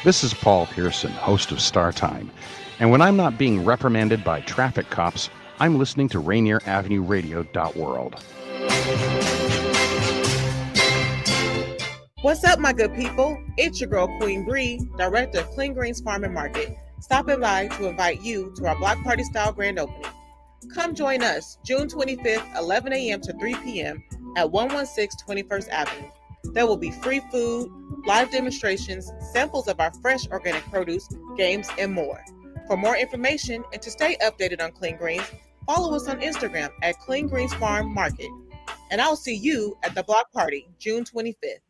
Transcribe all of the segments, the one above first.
This is Paul Pearson, host of Star Time. And when I'm not being reprimanded by traffic cops, I'm listening to Rainier Avenue Radio World. What's up, my good people? It's your girl, Queen Bree, director of Clean Greens Farm and Market, stopping by to invite you to our block party style grand opening. Come join us June 25th, 11 a.m. to 3 p.m. at 116 21st Avenue. There will be free food, live demonstrations, samples of our fresh organic produce, games, and more. For more information and to stay updated on Clean Greens, follow us on Instagram at Clean Greens Farm Market. And I'll see you at the block party June 25th.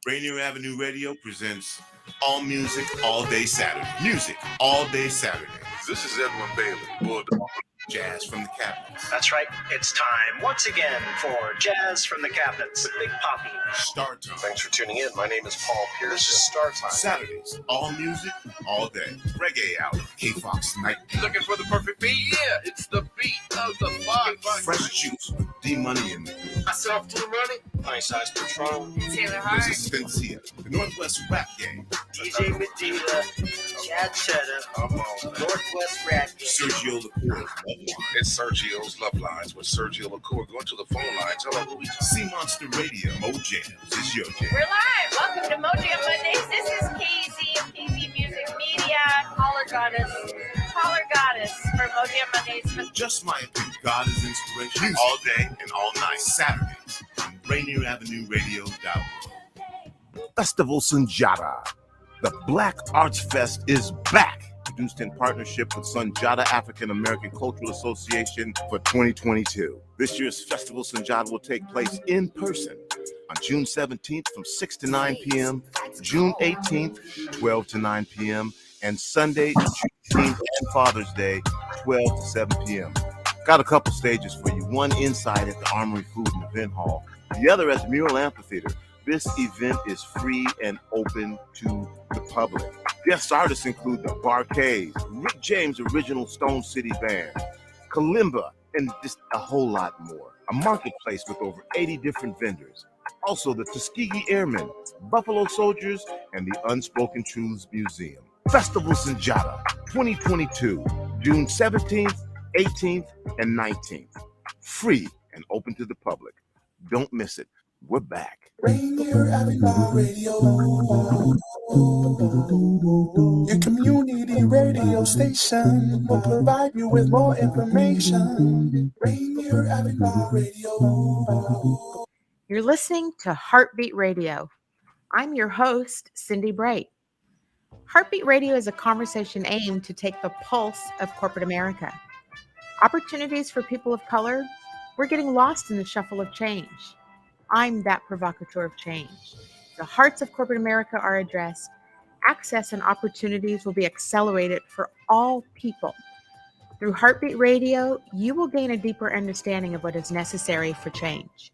Rainier Avenue Radio presents All Music, All Day Saturday. Music, All Day Saturday. This is Edwin Bailey, Bulldog. Jazz from the Cabinets. That's right. It's time once again for Jazz from the Cabinets with Big Poppy. Star Time. Thanks for tuning in. My name is Paul Pearson. This is Star Time. Saturdays, all music, all day. Reggae Hour. K-Fox Night. Looking for the perfect beat? Yeah, it's the beat of the box. Fresh Juice with D-Money in there. Myself, D-Money. Nice Eyes Patrol. Taylor Hart. This is Spencia, the Northwest Rap Gang. DJ Medina. Chad Cheddar. Northwest Rap Game. Sergio Lacour's Love Line. It's Sergio's Love Lines with Sergio LaCour. Go to the phone line. Tell her who we Sea Monster Radio. Mo Jams. It's your jam. We're live. Welcome to Mojo Mondays. This is KZ of KZ Music Media. Caller Goddess for Mojo Mondays. Just my opinion. God is inspiration. All day and all night. Saturdays on Rainier Avenue Radio. Festival Sunjata. The Black Arts Fest is back. Produced in partnership with Sunjata African American Cultural Association for 2022. This year's Festival Sunjata will take place in person on June 17th from 6 to 9 p.m., June 18th, 12 to 9 p.m., and Sunday, June 18th and Father's Day, 12 to 7 p.m. Got a couple stages for you. One inside at the Armory Food and Event Hall, the other at the Mural Amphitheater. This event is free and open to the public. Guest artists include the Barcades, Rick James' original Stone City Band, Kalimba, and just a whole lot more. A marketplace with over 80 different vendors. Also the Tuskegee Airmen, Buffalo Soldiers, and the Unspoken Truths Museum. Festival Sunjata 2022, June 17th, 18th, and 19th. Free and open to the public. Don't miss it. We're back. Rainier Avenue Radio, your community radio station will provide you with more information. Rainier Avenue Radio. You're listening to Heartbeat Radio. I'm your host, Cindi Bright. Heartbeat Radio is a conversation aimed to take the pulse of corporate America. Opportunities for people of color, we're getting lost in the shuffle of change. I'm that provocateur of change. The hearts of corporate America are addressed. Access and opportunities will be accelerated for all people. Through Heartbeat Radio, you will gain a deeper understanding of what is necessary for change.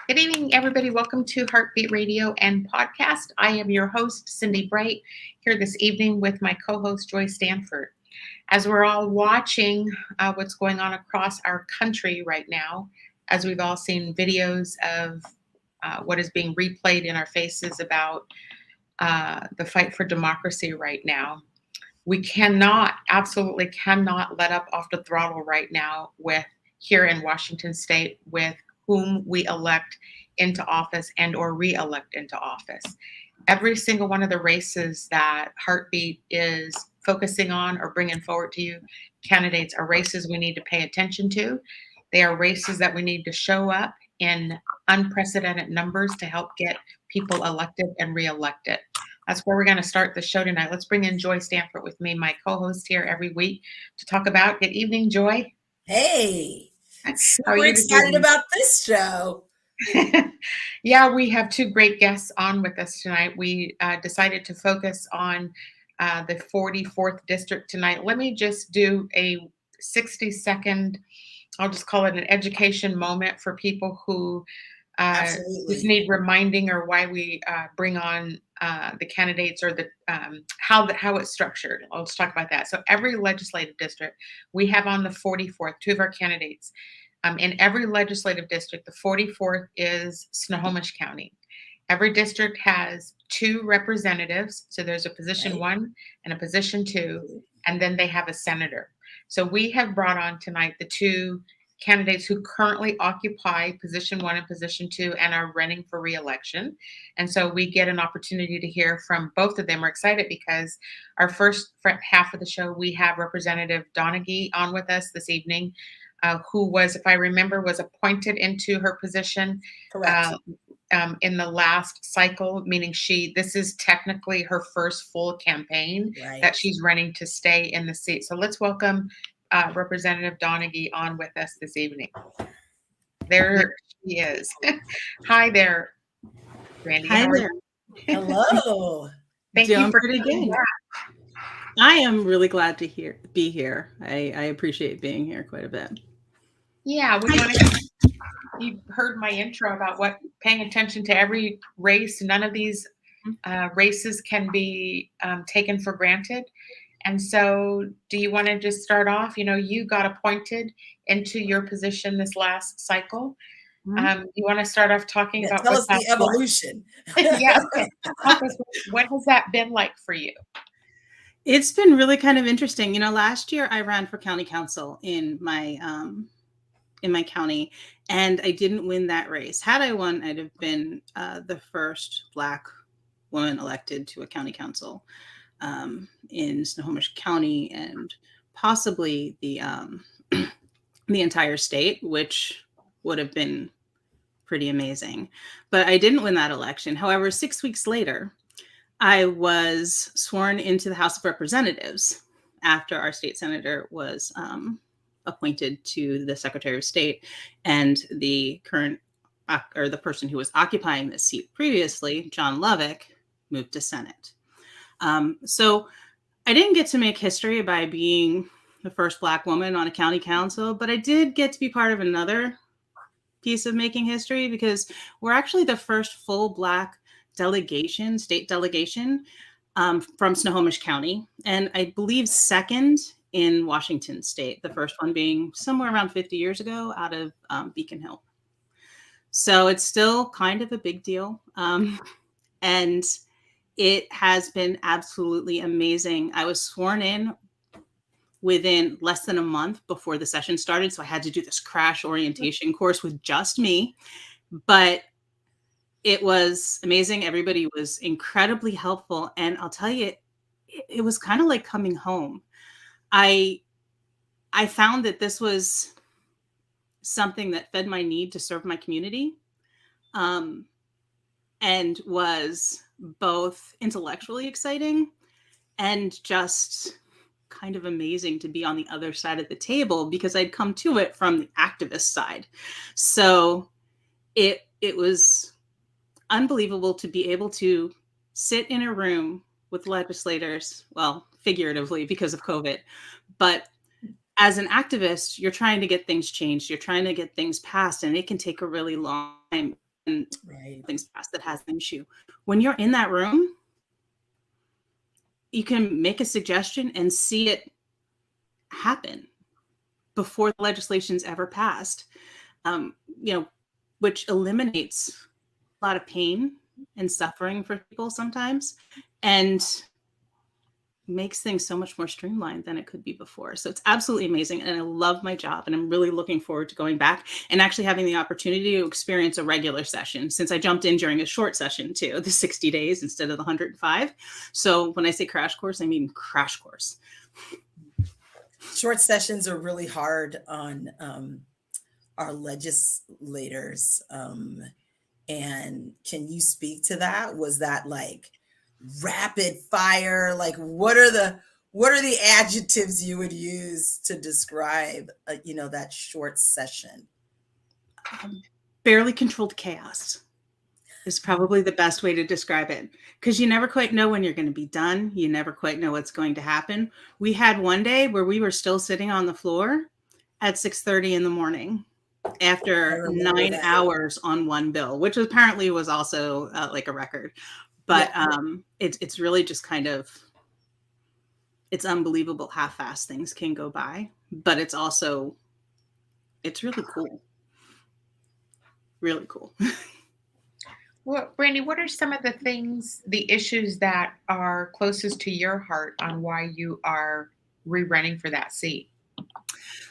Good evening, everybody. Welcome to Heartbeat Radio and Podcast. I am your host, Cindi Bright, here this evening with my co-host, Joy Stanford. As we're all watching what's going on across our country right now, as we've all seen videos of what is being replayed in our faces about the fight for democracy right now, we absolutely cannot let up off the throttle right now with here in Washington State with whom we elect into office and or re-elect into office. Every single one of the races that Heartbeat is focusing on or bringing forward to you, candidates, are races we need to pay attention to. They are races that we need to show up in unprecedented numbers to help get people elected and reelected. That's where we're going to start the show tonight. Let's bring in Joy Stanford with me, my co-host here every week to talk about. Good evening, Joy. Hey, super excited about this show. Yeah, we have two great guests on with us tonight. We decided to focus on the 44th district tonight. Let me just do a 60-second, I'll just call it an education moment for people who just need reminding or why we bring on the candidates or the how it's structured. Let's talk about that. So every legislative district, we have on the 44th, two of our candidates. In every legislative district, the 44th is Snohomish County. Every district has 2 representatives. So there's a position 1 and a position 2, and then they have a senator. So we have brought on tonight the 2 candidates who currently occupy position 1 and position 2 and are running for re-election. And so we get an opportunity to hear from both of them. We're excited because our first half of the show, we have Representative Donaghy on with us this evening, who was, if I remember, was appointed into her position in the last cycle, meaning this is technically her first full campaign that she's running to stay in the seat. So let's welcome Representative Donaghy on with us this evening. There she is. Hi there, Brandy. Hi there. Hello. Thank you for coming back. I am really glad to be here. I appreciate being here quite a bit. Yeah, you heard my intro about paying attention to every race. None of these races can be taken for granted. And so do you want to just start off? You got appointed into your position this last cycle. You want to start off talking about tell us the evolution. Yeah. What has that been like for you? It's been really kind of interesting. Last year I ran for county council in my county, and I didn't win that race. Had I won, I'd have been the first Black woman elected to a county council in Snohomish County, and possibly the entire state, which would have been pretty amazing. But I didn't win that election. However, 6 weeks later, I was sworn into the House of Representatives after our state senator was appointed to the Secretary of State, and the current or the person who was occupying this seat previously, John Lovick, moved to Senate. So I didn't get to make history by being the first Black woman on a county council, but I did get to be part of another piece of making history, because we're actually the first full Black delegation, state delegation from Snohomish County, and I believe second in Washington State, the first one being somewhere around 50 years ago out of Beacon Hill. So it's still kind of a big deal. And it has been absolutely amazing. I was sworn in within less than a month before the session started. So I had to do this crash orientation course with just me, but it was amazing. Everybody was incredibly helpful. And I'll tell you, it was kind of like coming home. I found that this was something that fed my need to serve my community, and was both intellectually exciting and just kind of amazing to be on the other side of the table, because I'd come to it from the activist side. So it was unbelievable to be able to sit in a room with legislators, well, figuratively because of COVID, but as an activist, you're trying to get things changed, you're trying to get things passed, and it can take a really long time and things passed that has an issue. When you're in that room, you can make a suggestion and see it happen before the legislation's ever passed, which eliminates a lot of pain and suffering for people sometimes, and makes things so much more streamlined than it could be before. So it's absolutely amazing. And I love my job, and I'm really looking forward to going back and actually having the opportunity to experience a regular session, since I jumped in during a short session too, the 60 days instead of the 105. So when I say crash course, I mean crash course. Short sessions are really hard on our legislators. And can you speak to that? Was that like rapid fire? Like, what are the adjectives you would use to describe, that short session? Barely controlled chaos is probably the best way to describe it, because you never quite know when you're going to be done. You never quite know what's going to happen. We had one day where we were still sitting on the floor at 6:30 in the morning after 9 hours on one bill, which apparently was also like a record. But it's really just kind of, it's unbelievable how fast things can go by, but it's really cool. Really cool. Well, Brandy, what are some of the the issues that are closest to your heart on why you are re-running for that seat?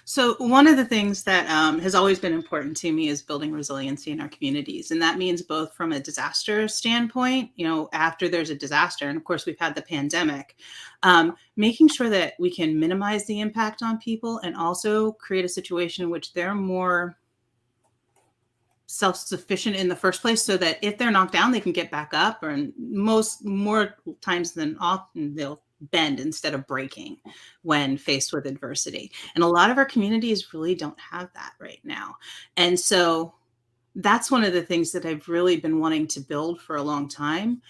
So one of the things that has always been important to me is building resiliency in our communities. And that means both from a disaster standpoint, after there's a disaster, and of course we've had the pandemic, making sure that we can minimize the impact on people and also create a situation in which they're more self-sufficient in the first place, so that if they're knocked down, they can get back up, or more times than often they'll bend instead of breaking when faced with adversity. And a lot of our communities really don't have that right now. And so that's one of the things that I've really been wanting to build for a long time,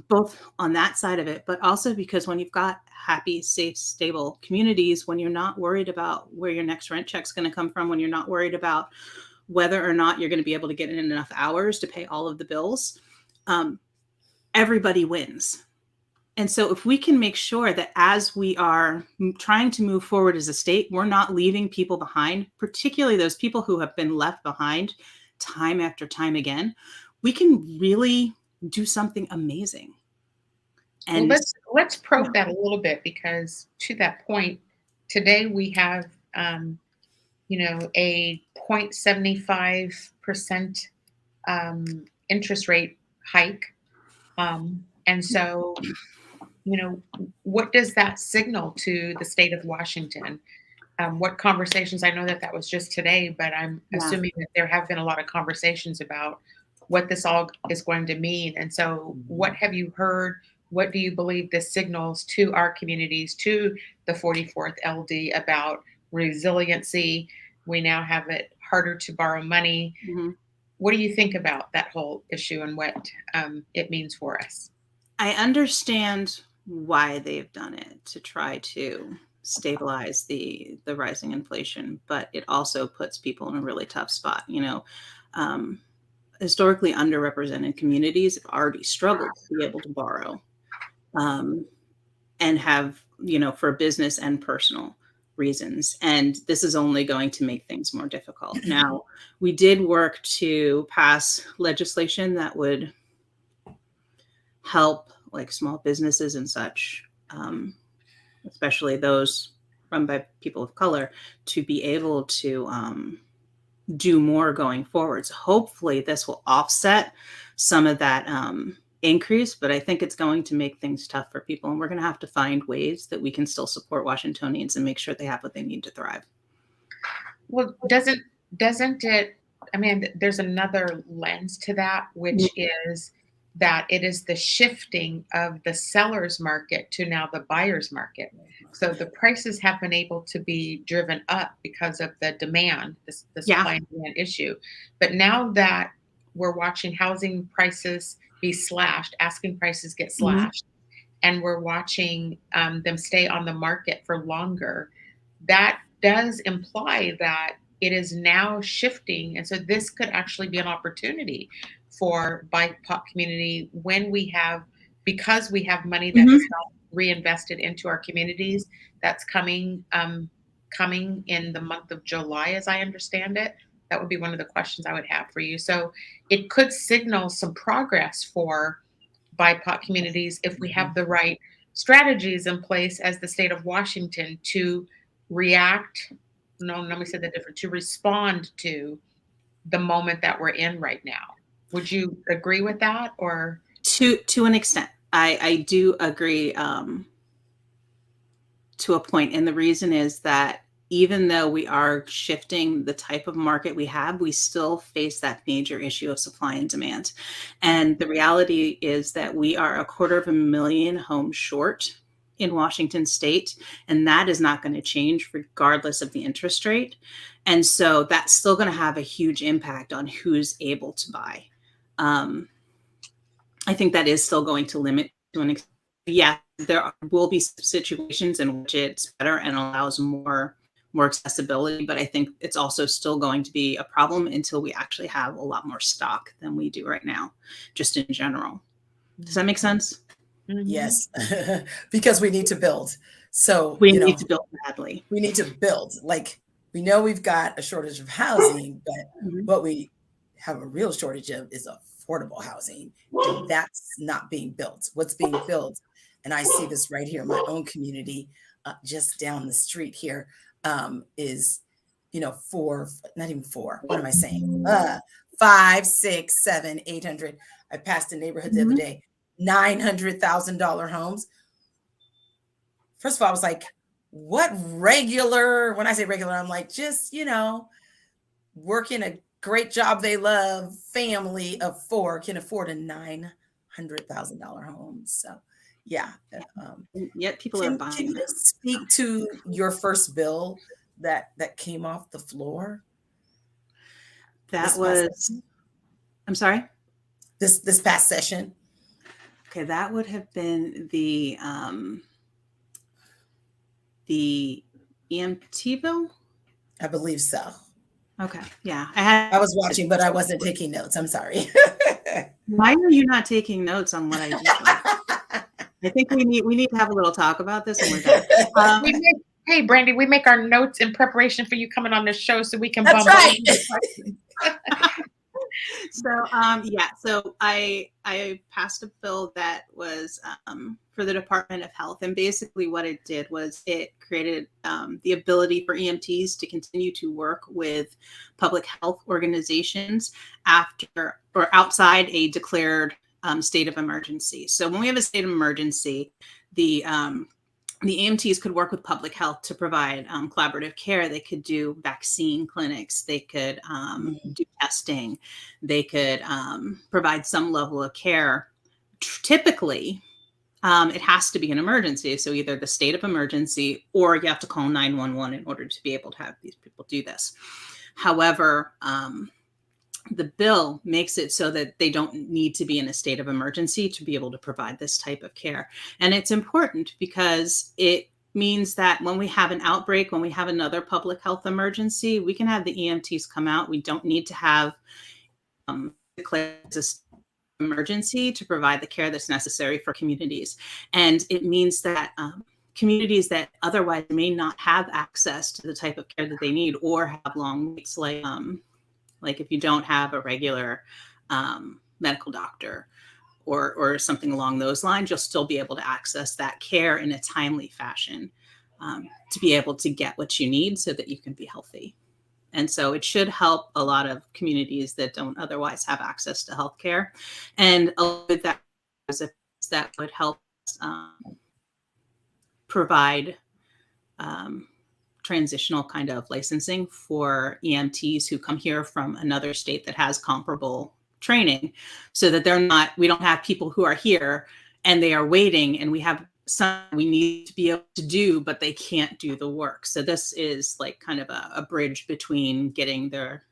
both on that side of it, but also because when you've got happy, safe, stable communities, when you're not worried about where your next rent check's going to come from, when you're not worried about whether or not you're going to be able to get in enough hours to pay all of the bills, everybody wins. And so if we can make sure that as we are trying to move forward as a state, we're not leaving people behind, particularly those people who have been left behind time after time again, we can really do something amazing. And well, let's probe that a little bit, because to that point, today we have a 0.75% interest rate hike. And so, what does that signal to the state of Washington? What conversations, I know that was just today, but I'm assuming that there have been a lot of conversations about what this all is going to mean. And so what have you heard? What do you believe this signals to our communities, to the 44th LD, about resiliency? We now have it harder to borrow money. Mm-hmm. What do you think about that whole issue and what it means for us? I understand why they've done it, to try to stabilize the rising inflation, but it also puts people in a really tough spot. Historically underrepresented communities have already struggled to be able to borrow, and have, for business and personal reasons. And this is only going to make things more difficult. Now, we did work to pass legislation that would help like small businesses and such, especially those run by people of color, to be able to do more going forward. So hopefully this will offset some of that increase, but I think it's going to make things tough for people. And we're going to have to find ways that we can still support Washingtonians and make sure they have what they need to thrive. Well, doesn't it, there's another lens to that, which is that it is the shifting of the seller's market to now the buyer's market. So the prices have been able to be driven up because of the demand, the supply and demand issue. But now that we're watching housing prices be slashed, asking prices get slashed, and we're watching them stay on the market for longer, that does imply that it is now shifting. And so this could actually be an opportunity for BIPOC community because we have money that is not reinvested into our communities. That's coming in the month of July, as I understand it. That would be one of the questions I would have for you. So it could signal some progress for BIPOC communities if we have the right strategies in place as the state of Washington to to respond to the moment that we're in right now. Would you agree with that? Or to an extent, I do agree to a point. And the reason is that even though we are shifting the type of market we have, we still face that major issue of supply and demand. And the reality is that we are 250,000 homes short in Washington state, and that is not going to change regardless of the interest rate. And so that's still going to have a huge impact on who's able to buy. I think that is still going to limit to an extent. Yeah, there will be situations in which it's better and allows more accessibility, but I think it's also still going to be a problem until we actually have a lot more stock than we do right now, just in general. Does that make sense? Yes, because we need to build. So we need to build badly. We need to build. Like, we know we've got a shortage of housing, but what we have a real shortage of is affordable housing. And that's not being built. What's being built, and I see this right here in my own community, just down the street here, is, not even four. What am I saying? 5, 6, 7, 800. I passed a neighborhood the other day, $900,000 homes. First of all, I was like, what regular, when I say regular, I'm like, just, working a great job they love, family of 4 can afford a $900,000 home. So, yeah. Yet people are buying. Can you speak to your first bill that came off the floor? That was, I'm sorry? This past session. Okay, that would have been the EMT bill? I believe so. Okay, yeah. I was watching, but I wasn't taking notes. I'm sorry. Why are you not taking notes on what I do? I think we need to have a little talk about this when we're done. Hey, Brandy, we make our notes in preparation for you coming on this show so we can That's right. So I passed a bill that was for the Department of Health, and basically what it did was it created the ability for EMTs to continue to work with public health organizations after or outside a declared state of emergency. So when we have a state of emergency, the EMTs could work with public health to provide collaborative care. They could do vaccine clinics. They could do testing. They could provide some level of care. Typically, it has to be an emergency. So either the state of emergency or you have to call 911 in order to be able to have these people do this. However, the bill makes it so that they don't need to be in a state of emergency to be able to provide this type of care. And it's important because it means that when we have an outbreak, when we have another public health emergency, we can have the EMTs come out. We don't need to have declared a emergency to provide the care that's necessary for communities. And it means that communities that otherwise may not have access to the type of care that they need or have long waits, like if you don't have a regular medical doctor or something along those lines, you'll still be able to access that care in a timely fashion to be able to get what you need so that you can be healthy. And so it should help a lot of communities that don't otherwise have access to healthcare. And with that, that would help provide transitional kind of licensing for EMTs who come here from another state that has comparable training, so that we don't have people who are here and they are waiting and we have some we need to be able to do, but they can't do the work. So this is like kind of a bridge between getting their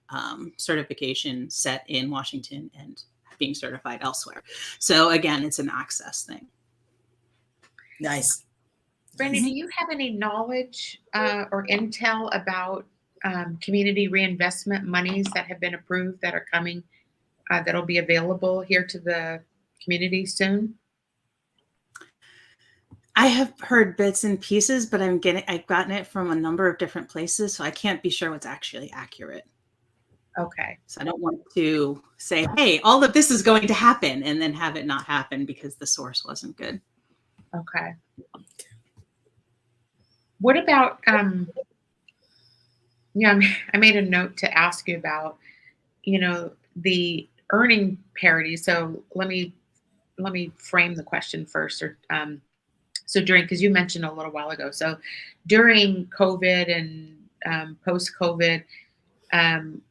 certification set in Washington and being certified elsewhere. So again, it's an access thing. Nice. Brandy, do you have any knowledge or intel about community reinvestment monies that have been approved that are coming, that'll be available here to the community soon? I have heard bits and pieces, but I've gotten it from a number of different places, so I can't be sure what's actually accurate. Okay. So I don't want to say, hey, all of this is going to happen and then have it not happen because the source wasn't good. Okay. What about, I made a note to ask you about, the earning parity. So let me frame the question first. So because you mentioned a little while ago, so during COVID and post-COVID, and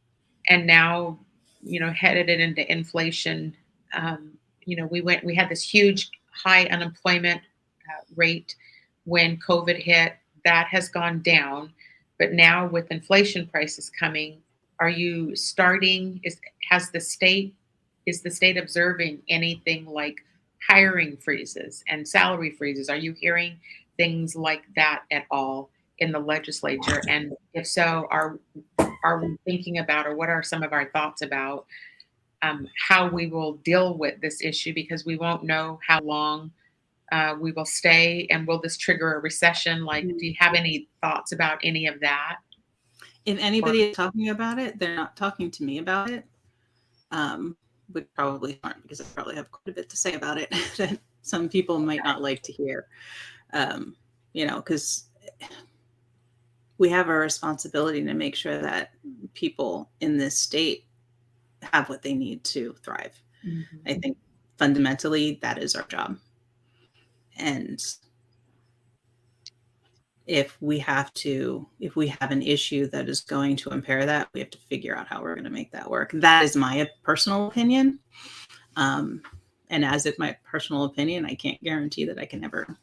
now, headed it into inflation, we had this huge high unemployment rate when COVID hit. That has gone down, but now with inflation prices coming, are you starting? Is the state observing anything like hiring freezes and salary freezes? Are you hearing things like that at all in the legislature? And if so, are we thinking about, or what are some of our thoughts about how we will deal with this issue? Because we won't know how long we will stay, and will this trigger a recession? Like, do you have any thoughts about any of that? If anybody is talking about it, they're not talking to me about it. would probably aren't, because I probably have quite a bit to say about it that some people might not like to hear. Because we have a responsibility to make sure that people in this state have what they need to thrive. Mm-hmm. I think fundamentally that is our job. And if we have an issue that is going to impair that, we have to figure out how we're going to make that work. That is my personal opinion. And as it's my personal opinion, I can't guarantee that I can ever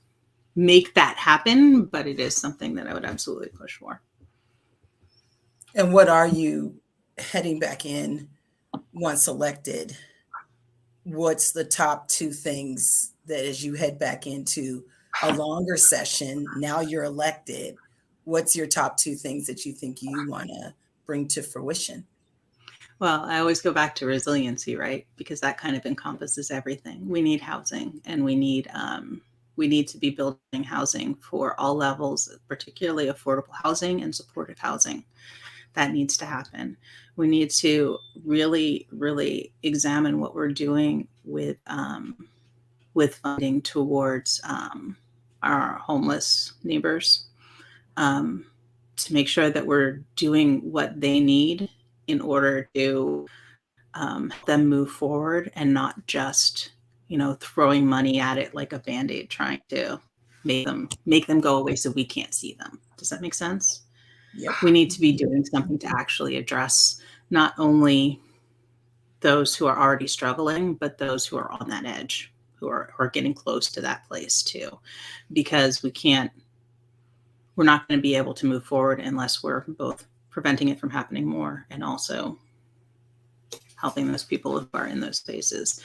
make that happen, but it is something that I would absolutely push for. And what are you heading back in once elected? What's the top 2 things that as you head back into a longer session, now you're elected, what's your top 2 things that you think you want to bring to fruition? Well, I always go back to resiliency, right? Because that kind of encompasses everything. We need housing, and we need to be building housing for all levels, particularly affordable housing and supportive housing. That needs to happen. We need to really, really examine what we're doing with funding towards our homeless neighbors, to make sure that we're doing what they need in order to help them move forward, and not just throwing money at it like a Band-Aid, trying to make them go away so we can't see them. Does that make sense? Yep. We need to be doing something to actually address not only those who are already struggling, but those who are on that edge, who are getting close to that place too, because we're not going to be able to move forward unless we're both preventing it from happening more and also helping those people who are in those spaces.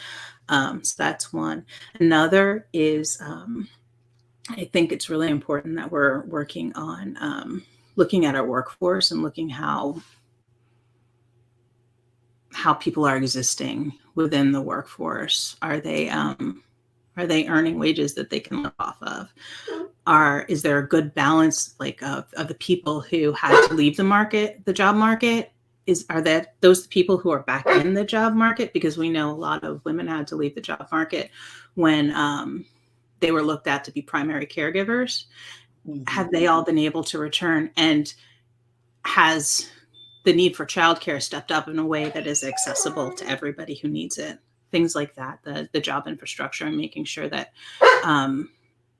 So that's one. Another is, I think it's really important that we're working on looking at our workforce and looking how people are existing within the workforce. Are they earning wages that they can live off of? Is there a good balance, like of the people who had to leave the job market? Are that those people who are back in the job market? Because we know a lot of women had to leave the job market when they were looked at to be primary caregivers. Mm-hmm. Have they all been able to return? And has the need for childcare stepped up in a way that is accessible to everybody who needs it? Things like that, the job infrastructure, and making sure that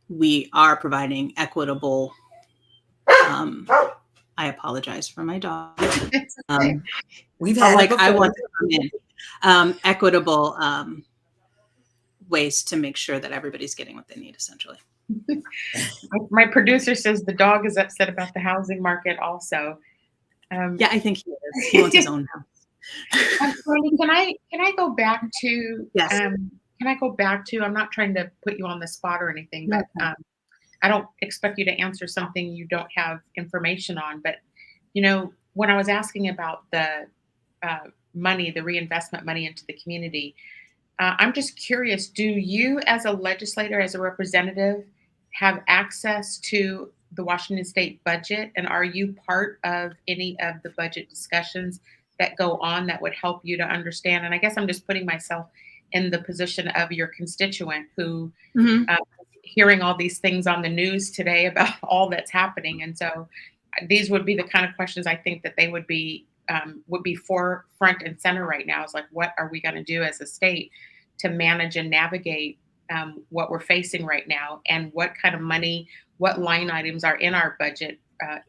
we are providing equitable. I apologize for my dog. We've had I want to come in. Equitable ways to make sure that everybody's getting what they need, essentially. My producer says the dog is upset about the housing market also. Yeah, I think he is. He wants his own house. Brandy, can I go back to? Yes. Can I go back to? I'm not trying to put you on the spot or anything, but I don't expect you to answer something you don't have information on. But when I was asking about the money, the reinvestment money into the community, I'm just curious: do you, as a legislator, as a representative, have access to the Washington State budget, and are you part of any of the budget discussions that go on that would help you to understand? And I guess I'm just putting myself in the position of your constituent who hearing all these things on the news today about all that's happening. And so these would be the kind of questions I think that they would be forefront and center right now, is like, what are we going to do as a state to manage and navigate what we're facing right now, and what kind of money, what line items are in our budget at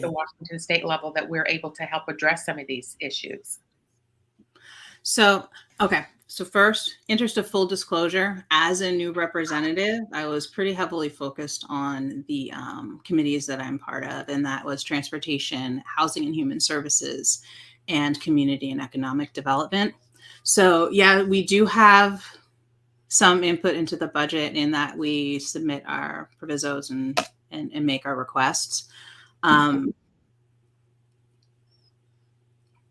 the Washington State level that we're able to help address some of these issues. So first, interest of full disclosure, as a new representative, I was pretty heavily focused on the committees that I'm part of, and that was transportation, housing and human services, and community and economic development. So yeah, we do have some input into the budget in that we submit our provisos and make our requests.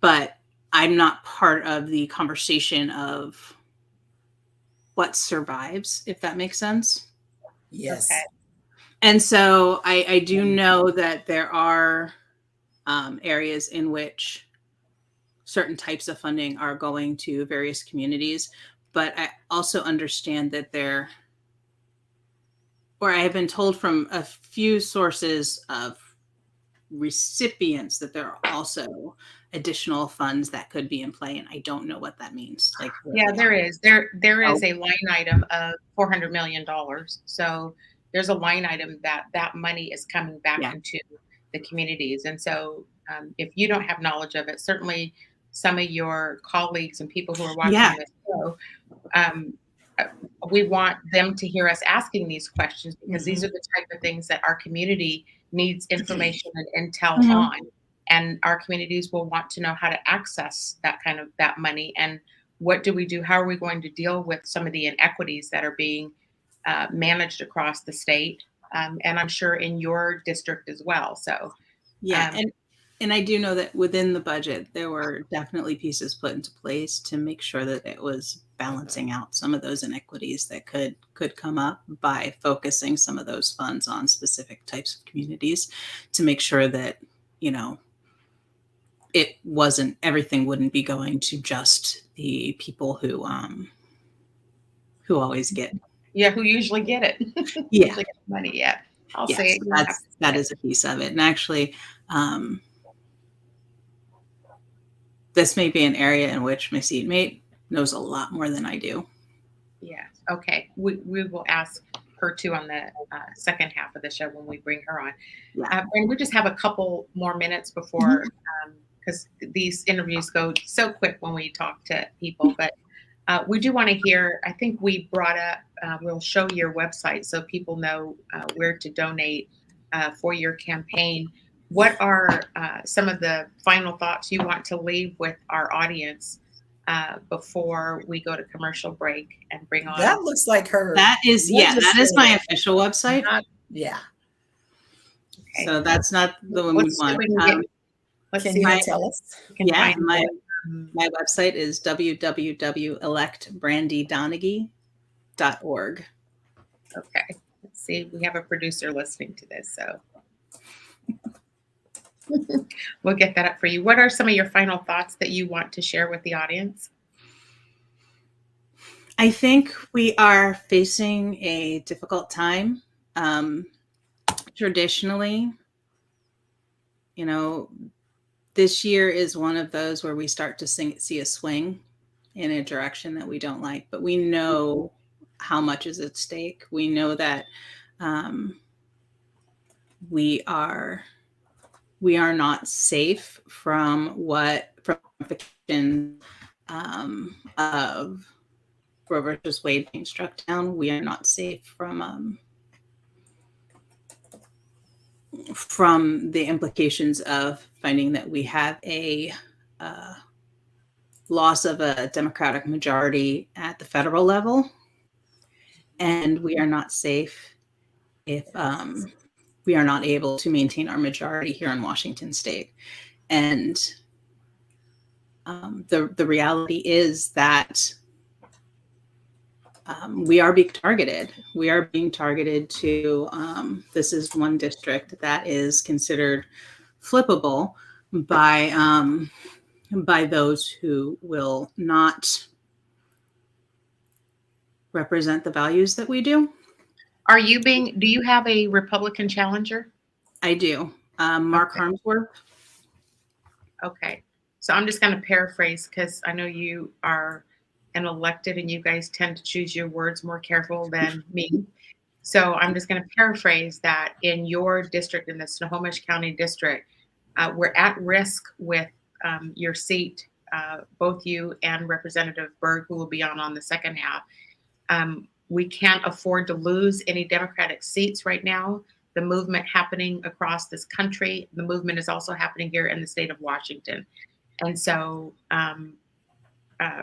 But I'm not part of the conversation of what survives, if that makes sense. Yes. Okay. And so I do know that there are areas in which certain types of funding are going to various communities. But I also understand that I have been told from a few sources of recipients that there are also additional funds that could be in play, and I don't know what that means. Like, yeah, there is a line item of $400 million. So there's a line item that money is coming back into the communities. And so if you don't have knowledge of it, certainly some of your colleagues and people who are watching this show, we want them to hear us asking these questions, because these are the type of things that our community needs information and intel on. And our communities will want to know how to access that money, and what do we do? How are we going to deal with some of the inequities that are being managed across the state, and I'm sure in your district as well. So and I do know that within the budget there were definitely pieces put into place to make sure that it was balancing out some of those inequities that could come up by focusing some of those funds on specific types of communities, to make sure that, you know, everything wouldn't be going to just the people who always get. Yeah, who usually get it. Yeah. Usually get the money. Yeah. I'll Yes, say that is a piece of it. And actually, this may be an area in which my seatmate knows a lot more than I do. Yeah. Okay. We will ask her too on the second half of the show when we bring her on. And we just have a couple more minutes before, because these interviews go so quick when we talk to people, but we do want to hear, I think we brought up, we'll show your website so people know where to donate for your campaign. What are some of the final thoughts you want to leave with our audience before we go to commercial break and bring on? That looks like her. That is my official website. Yeah. Okay. So that's not the one we want. Can you tell us? Yeah, my website is www.electbrandydonaghy.org. Okay. Let's see. We have a producer listening to this, so we'll get that up for you. What are some of your final thoughts that you want to share with the audience? I think we are facing a difficult time. Traditionally, you know, this year is one of those where we start to see a swing in a direction that we don't like, but we know how much is at stake. We know that we are not safe from fiction of Roe versus Wade being struck down. We are not safe from the implications of finding that we have a loss of a Democratic majority at the federal level, and we are not safe if we are not able to maintain our majority here in Washington State. And the reality is that we are being targeted. We are being targeted to, this is one district that is considered flippable by those who will not represent the values that we do. Do you have a Republican challenger? I do. Mark Harmsworth. Okay. So I'm just going to paraphrase, because I know you are an elected and you guys tend to choose your words more careful than me. So I'm just going to paraphrase that in your district, in the Snohomish County district, we're at risk with your seat, both you and Representative Berg, who will be on the second half. We can't afford to lose any Democratic seats right now. The movement happening across this country, the movement is also happening here in the state of Washington. And so,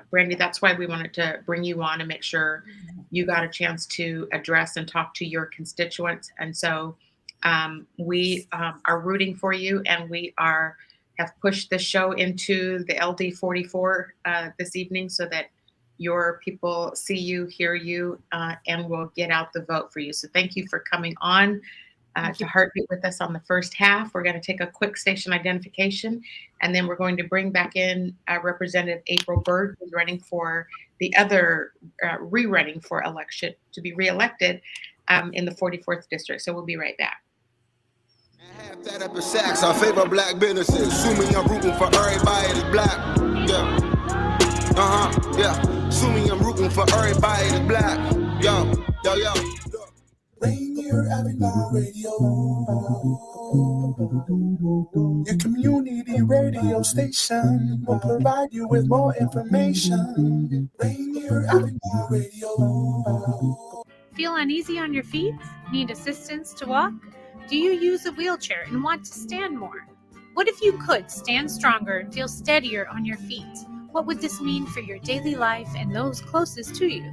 Brandy, that's why we wanted to bring you on and make sure you got a chance to address and talk to your constituents. And so we are rooting for you, and we have pushed the show into the LD 44 this evening so that your people see you, hear you, and will get out the vote for you. So thank you for coming on. to Heartbeat with us on the first half. We're going to take a quick station identification, and then we're going to bring back in Representative April Berg, who's running for the other, re-running for election to be reelected in the 44th district. So we'll be right back. Half that up in Saks, I favor black businesses. Assuming I'm rooting for everybody that's black. Yeah. Yeah. Assuming I'm rooting for everybody that's black. Yo. Rainier Avenue Radio. Your community radio station will provide you with more information. Rainier Avenue Radio. Feel uneasy on your feet? Need assistance to walk? Do you use a wheelchair and want to stand more? What if you could stand stronger and feel steadier on your feet? What would this mean for your daily life and those closest to you?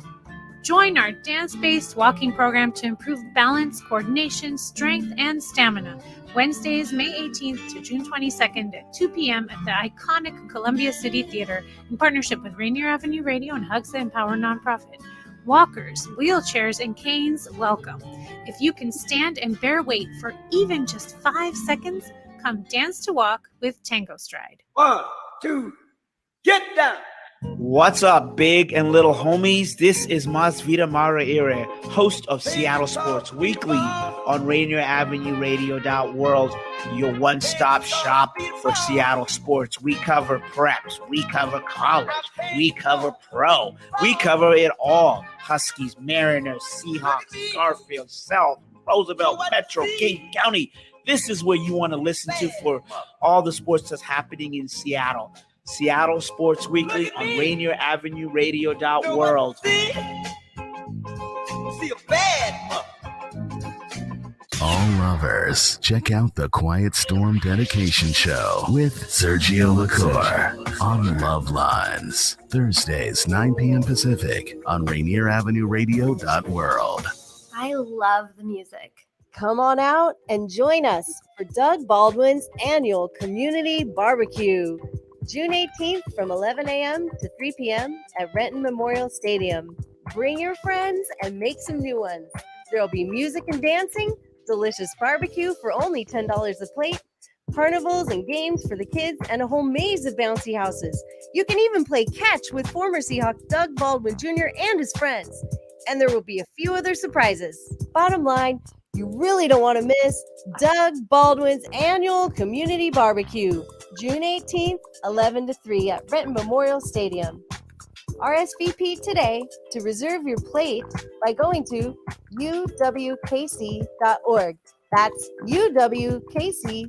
Join our dance-based walking program to improve balance, coordination, strength, and stamina. Wednesdays, May 18th to June 22nd at 2 p.m. at the iconic Columbia City Theater in partnership with Rainier Avenue Radio and Hugs That Empower nonprofit. Walkers, wheelchairs, and canes, welcome. If you can stand and bear weight for even just 5 seconds, come dance to walk with Tango Stride. 1, 2, get down. What's up, big and little homies? This is Masvita Maraire, host of Seattle Sports Weekly on Rainier Avenue Radio.world, your one-stop shop for Seattle sports. We cover preps, we cover college, we cover pro, we cover it all. Huskies, Mariners, Seahawks, Garfield, South, Roosevelt, Petro, King County. This is where you want to listen to for all the sports that's happening in Seattle. Seattle Sports Weekly on Rainier Avenue Radio.world. See a bad All lovers, check out the Quiet Storm Dedication Show with Sergio LaCour on Love Lines. Thursdays, 9 p.m. Pacific on Rainier Avenue Radio.world. I love the music. Come on out and join us for Doug Baldwin's annual community barbecue. June 18th from 11 a.m. to 3 p.m. at Renton Memorial Stadium. Bring your friends and make some new ones. There'll be music and dancing, delicious barbecue for only $10 a plate, carnivals and games for the kids, and a whole maze of bouncy houses. You can even play catch with former Seahawk Doug Baldwin Jr. and his friends. And there will be a few other surprises. Bottom line, you really don't want to miss Doug Baldwin's annual community barbecue, June 18th, 11 to 3 at Renton Memorial Stadium. RSVP today to reserve your plate by going to uwkc.org. That's uwkc.org.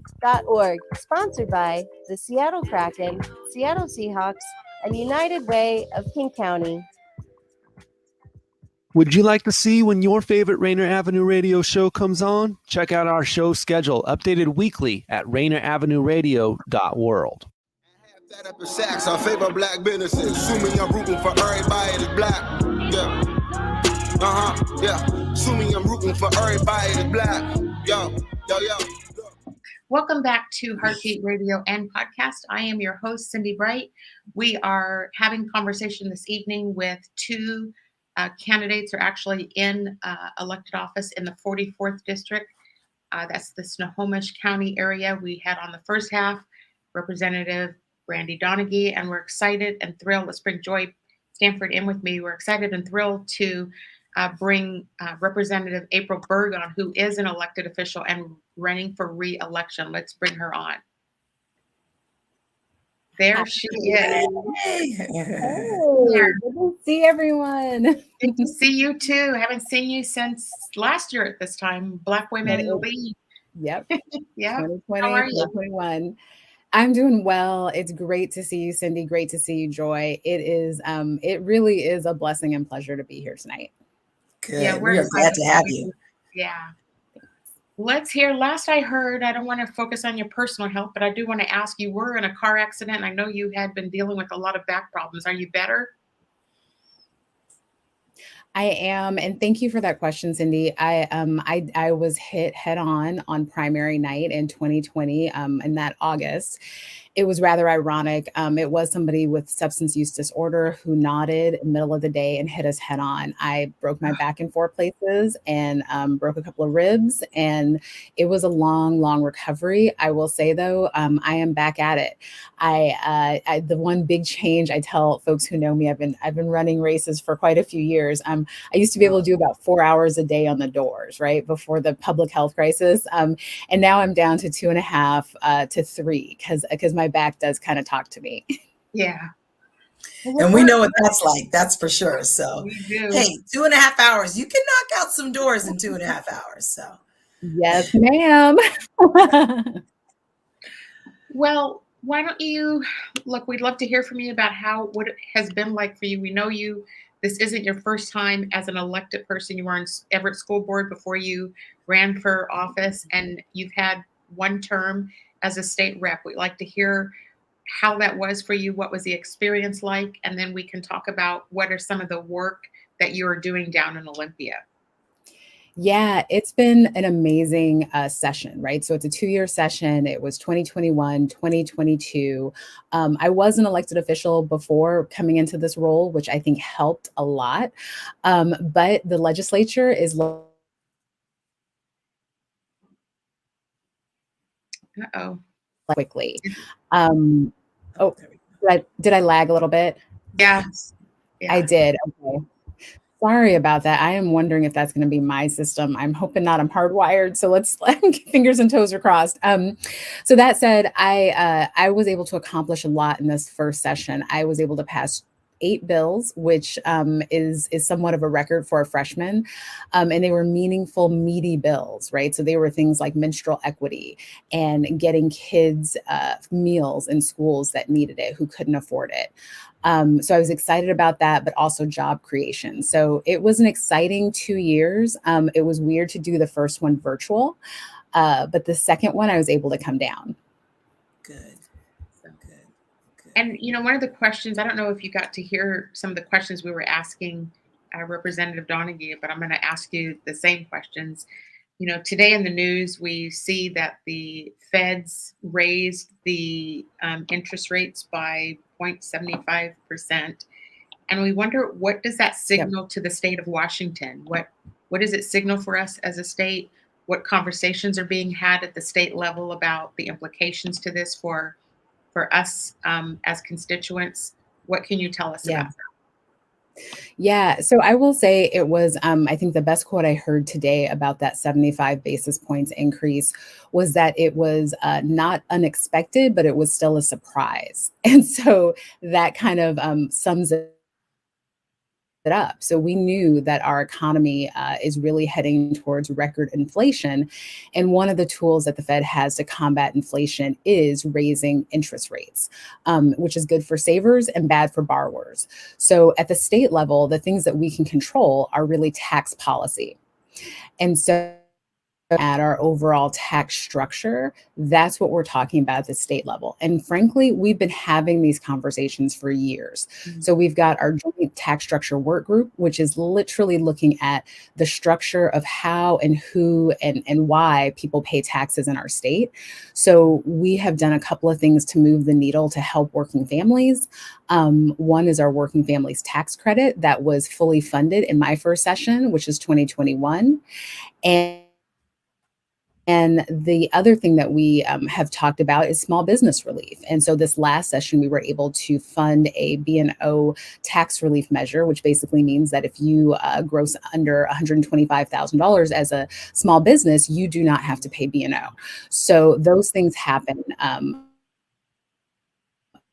Sponsored by the Seattle Kraken, Seattle Seahawks, and United Way of King County. Would you like to see when your favorite Rainier Avenue Radio show comes on? Check out our show schedule, updated weekly at rainieravenueradio.world. That up in Saks, I favor black businesses. Assuming I'm rooting for everybody that's black. Yeah. Assuming I'm rooting for everybody that's black. Yo. Welcome back to Heartbeat Radio and Podcast. I am your host, Cindi Bright. We are having conversation this evening with two candidates who are actually in elected office in the 44th district. That's the Snohomish County area. We had on the first half Representative Brandy Donaghy, and we're excited and thrilled. Let's bring Joy Stanford in with me. We're excited and thrilled to bring Representative April Berg on, who is an elected official and running for re-election. Let's bring her on. There she is. Oh, good to see everyone. Good to see you too. Haven't seen you since last year at this time. Black Women in the Lead. Yep. Yeah. 2020, How are you? 2021. I'm doing well. It's great to see you, Cindi. Great to see you, Joy. It really is a blessing and pleasure to be here tonight. Good. Yeah, we're glad to have you. Yeah. Let's hear. Last I heard, I don't want to focus on your personal health, but I do want to ask, you were in a car accident. I know you had been dealing with a lot of back problems. Are you better? I am, and thank you for that question, Cindi. I was hit head on primary night in 2020, in that August, it was rather ironic. It was somebody with substance use disorder who nodded in the middle of the day and hit us head on. I broke my back in 4 places and broke a couple of ribs, and it was a long, long recovery. I will say though, I am back at it. The one big change I tell folks who know me, I've been running races for quite a few years. I used to be able to do about 4 hours a day on the doors, right, before the public health crisis, and now I'm down to 2.5 to 3 because my back does kind of talk to me. Yeah. And we know what that's like, that's for sure. So, We do. hey, 2.5 hours, you can knock out some doors in 2.5 hours. So, Yes, ma'am. Well, why don't you look? We'd love to hear from you about what it has been like for you. We know this isn't your first time as an elected person. You were on Everett School Board before you ran for office, and you've had 1 term as a state rep. We'd like to hear how that was for you. What was the experience like? And then we can talk about what are some of the work that you are doing down in Olympia. Yeah, it's been an amazing session, right? So it's a 2-year session. It was 2021, 2022. I was an elected official before coming into this role, which I think helped a lot. But the legislature is quickly. Did I lag a little bit? Yes. Yeah. I did. Okay. Sorry about that. I am wondering if that's going to be my system. I'm hoping not. I'm hardwired. So let's fingers and toes are crossed. So that said, I was able to accomplish a lot in this first session. I was able to pass 8 bills, which is somewhat of a record for a freshman. And they were meaningful, meaty bills, right? So they were things like menstrual equity and getting kids meals in schools that needed it, who couldn't afford it. So I was excited about that, but also job creation. So it was an exciting 2 years. It was weird to do the first one virtual, but the second one I was able to come down. Good. And, one of the questions, I don't know if you got to hear some of the questions we were asking Representative Donaghy, but I'm going to ask you the same questions. Today in the news, we see that the feds raised the interest rates by 0.75%. And we wonder, what does that signal to the state of Washington? What does it signal for us as a state? What conversations are being had at the state level about the implications to this for us as constituents? What can you tell us about that? Yeah, so I will say it was, I think the best quote I heard today about that 75 basis points increase was that it was not unexpected, but it was still a surprise. And so that kind of sums it up. So we knew that our economy is really heading towards record inflation. And one of the tools that the Fed has to combat inflation is raising interest rates, which is good for savers and bad for borrowers. So at the state level, the things that we can control are really tax policy. And so at our overall tax structure, that's what we're talking about at the state level. And frankly, we've been having these conversations for years. Mm-hmm. So we've got our joint tax structure work group, which is literally looking at the structure of how and who and why people pay taxes in our state. So we have done a couple of things to move the needle to help working families. One is our working families tax credit that was fully funded in my first session, which is 2021. And the other thing that we have talked about is small business relief. And so this last session, we were able to fund a B&O tax relief measure, which basically means that if you gross under $125,000 as a small business, you do not have to pay B&O. So those things happen.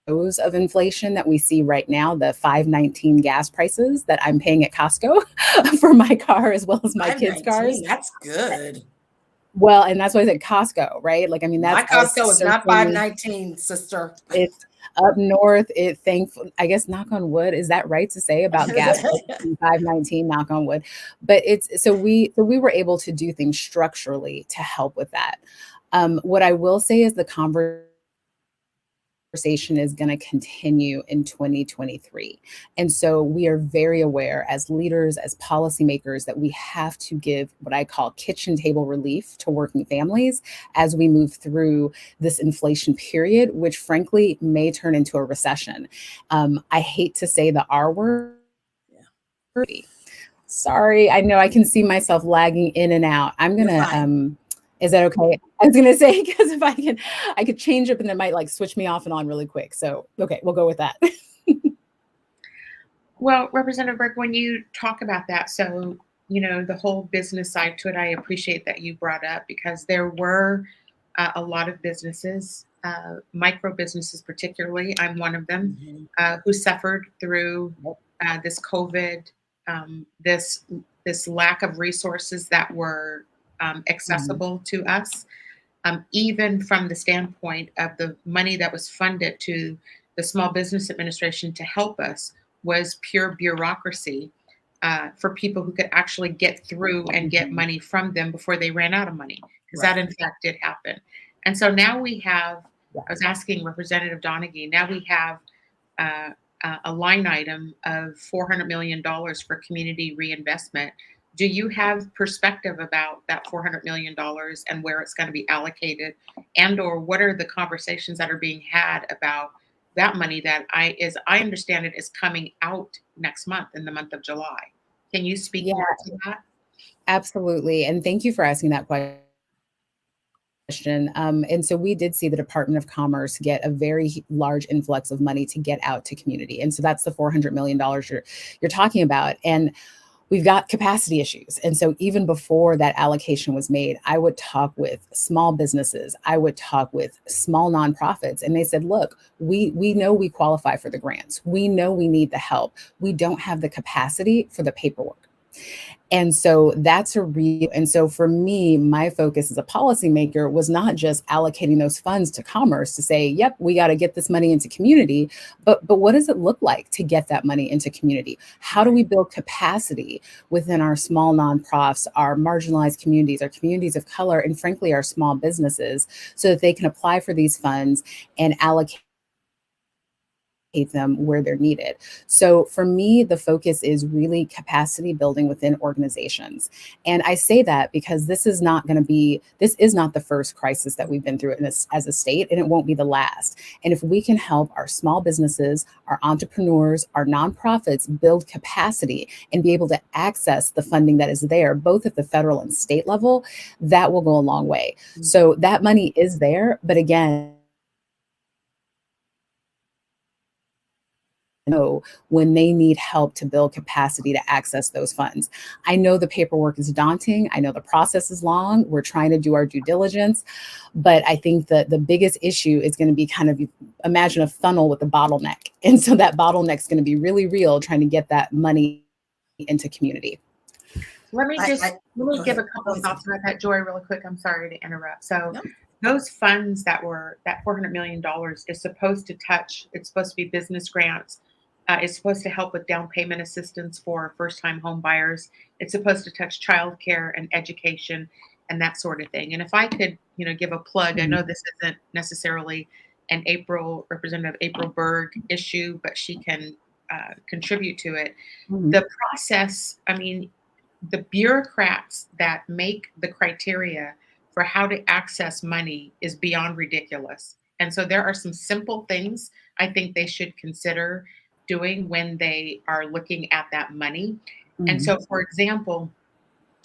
Of inflation that we see right now, the $5.19 gas prices that I'm paying at Costco for my car as well as my kids' cars. That's good. Well, and that's why I said Costco, right? Like, I mean, that's my Costco is not $5.19, sister. It's up north. I guess, knock on wood, is that right to say about gas $5.19? Knock on wood. But so we were able to do things structurally to help with that. What I will say is the conversation conversation is going to continue in 2023. And so we are very aware as leaders, as policymakers, that we have to give what I call kitchen table relief to working families as we move through this inflation period, which frankly may turn into a recession. I hate to say the R word. Sorry, I know I can see myself lagging in and out. I'm going to, is that okay? I was going to say, because if I could change up and it might like switch me off and on really quick. So, okay, we'll go with that. Well, Representative Berg, when you talk about that, so, the whole business side to it, I appreciate that you brought up, because there were a lot of businesses, micro businesses particularly, I'm one of them, who suffered through this COVID, this lack of resources that were accessible to us, even from the standpoint of the money that was funded to the Small Business Administration to help us was pure bureaucracy for people who could actually get through and get money from them before they ran out of money, because that in fact did happen. And so now we have, I was asking Representative Donaghy, now we have a line item of $400 million for community reinvestment. Do you have perspective about that $400 million and where it's going to be allocated, and or what are the conversations that are being had about that money that I understand it is coming out next month, in the month of July? Can you speak more to that? Absolutely. And thank you for asking that question. And so we did see the Department of Commerce get a very large influx of money to get out to community. And so that's the $400 million you're talking about. And we've got capacity issues. And so even before that allocation was made, I would talk with small businesses. I would talk with small nonprofits. And they said, look, we know we qualify for the grants. We know we need the help. We don't have the capacity for the paperwork. And so and so for me, my focus as a policymaker was not just allocating those funds to commerce to say, yep, we got to get this money into community, but what does it look like to get that money into community? How do we build capacity within our small nonprofits, our marginalized communities, our communities of color, and frankly, our small businesses, so that they can apply for these funds and allocate them where they're needed. So for me, the focus is really capacity building within organizations. And I say that because this is not the first crisis that we've been through as a state, and it won't be the last. And if we can help our small businesses, our entrepreneurs, our nonprofits build capacity and be able to access the funding that is there, both at the federal and state level, that will go a long way. So that money is there, but again, know when they need help to build capacity to access those funds. I know the paperwork is daunting. I know the process is long. We're trying to do our due diligence, but I think that the biggest issue is going to be kind of, imagine a funnel with a bottleneck. And so that bottleneck is going to be really real, trying to get that money into community. Let me give a couple of thoughts about that, Joy, really quick. I'm sorry to interrupt. So those funds that $400 million is supposed to touch, it's supposed to be business grants. It's supposed to help with down payment assistance for first-time home buyers. It's supposed to touch childcare and education and that sort of thing. And if I could, give a plug, I know this isn't necessarily an Representative April Berg issue, but she can contribute to it. The process, the bureaucrats that make the criteria for how to access money is beyond ridiculous. And so there are some simple things I think they should consider doing when they are looking at that money. And so, for example,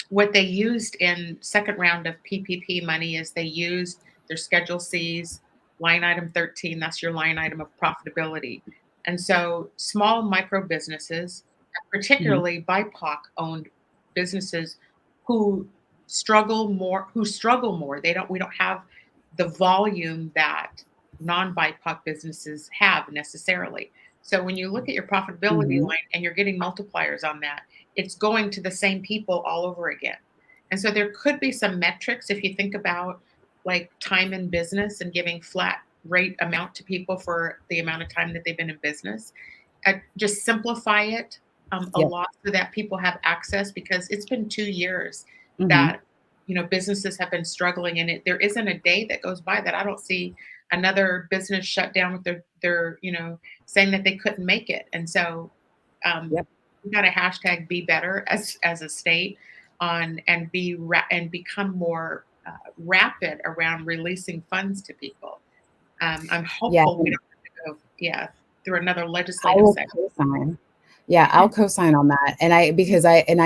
what they used in second round of PPP money is they used their Schedule C's, line item 13, that's your line item of profitability. And so small micro businesses, particularly BIPOC owned businesses who struggle more, we don't have the volume that non-BIPOC businesses have necessarily. So when you look at your profitability line and you're getting multipliers on that, it's going to the same people all over again. And so there could be some metrics if you think about like time in business and giving flat rate amount to people for the amount of time that they've been in business. Just simplify it a lot so that people have access, because it's been 2 years that businesses have been struggling, and there isn't a day that goes by that I don't see another business shut down with their saying that they couldn't make it. And so we got to hashtag be better as a state on and become more rapid around releasing funds to people. I'm hopeful we don't have to go through another legislative session. Yeah, I'll co-sign on that. And I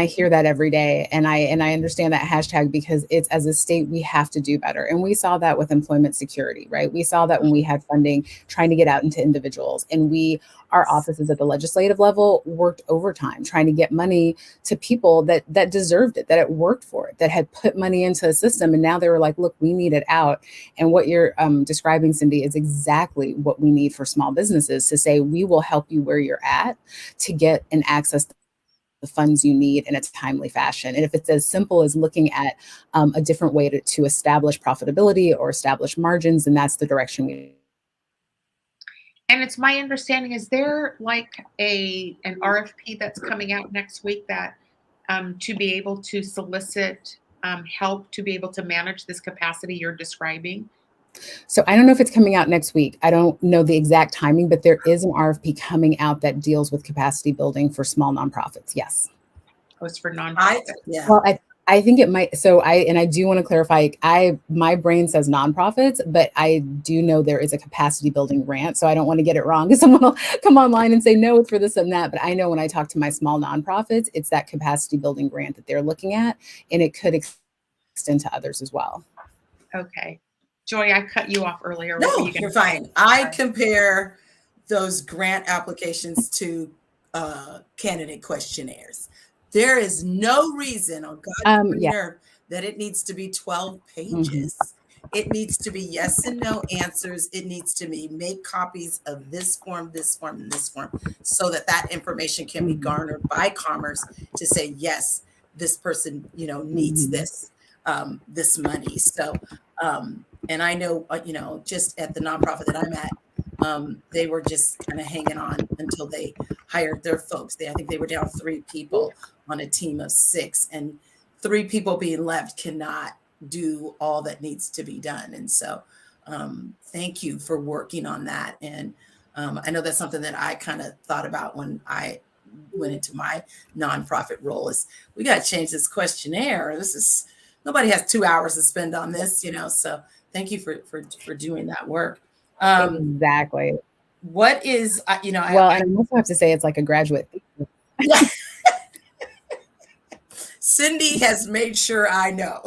hear that every day. And I understand that hashtag because it's, as a state, we have to do better. And we saw that with employment security, right? We saw that when we had funding trying to get out into individuals, and our offices at the legislative level worked overtime trying to get money to people that deserved it, that it worked for it, that had put money into the system. And now they were like, look, we need it out. And what you're describing, Cindi, is exactly what we need for small businesses, to say, we will help you where you're at to get and access the funds you need in a timely fashion. And if it's as simple as looking at a different way to establish profitability or establish margins, then that's the direction we. And it's my understanding, is there like an RFP that's coming out next week that to be able to solicit help to be able to manage this capacity you're describing? So I don't know if it's coming out next week. I don't know the exact timing, but there is an RFP coming out that deals with capacity building for small nonprofits. Yes. Oh, it's for nonprofits. Well, I think it might. So I do want to clarify, my brain says nonprofits, but I do know there is a capacity building grant. So I don't want to get it wrong because someone will come online and say, no, it's for this and that. But I know when I talk to my small nonprofits, it's that capacity building grant that they're looking at, and it could extend to others as well. Okay. Joy, I cut you off earlier. No, you're fine. I compare those grant applications to candidate questionnaires. There is no reason on God's earth that it needs to be 12 pages. It needs to be yes and no answers. It needs to be make copies of this form, this form, and this form, so that information can be garnered by Commerce to say, yes, this person, needs this money. So, and I know, just at the nonprofit that I'm at, they were just kind of hanging on until they hired their folks. I think they were down 3 people on a team of 6, and 3 people being left cannot do all that needs to be done. And so thank you for working on that. And I know that's something that I kind of thought about when I went into my nonprofit role, is we got to change this questionnaire. Nobody has 2 hours to spend on this, so thank you for doing that work. Exactly. What is, and I also have to say, it's like a graduate. Cindi has made sure I know,